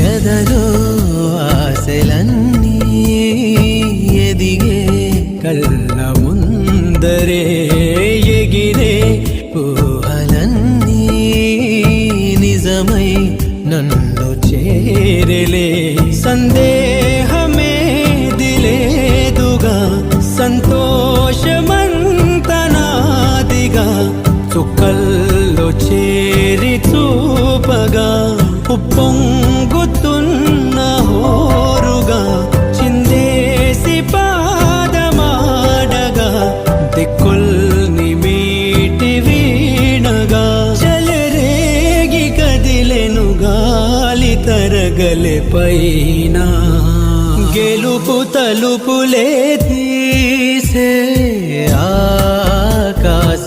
ఎదలో ఆశలన్నీ ఎదిగే కళ్ళ ముందరే ఎగిరే ఊహలన్నీ నిజమై నన్ను చేరలే సందేహమే దిలేదుగా సంతోషమంతనాదిగా చుక్కల్లో చేరి చూపగా ఉప్పొంగుతున్న హోరుగా చిందేసి పాదమాడగా దిక్కుల్ని మీటి వీణగా చెలరేగి కదిలెను గాలి తరగలే పైన గెలుపు తలుపులే తీసే ఆకాశ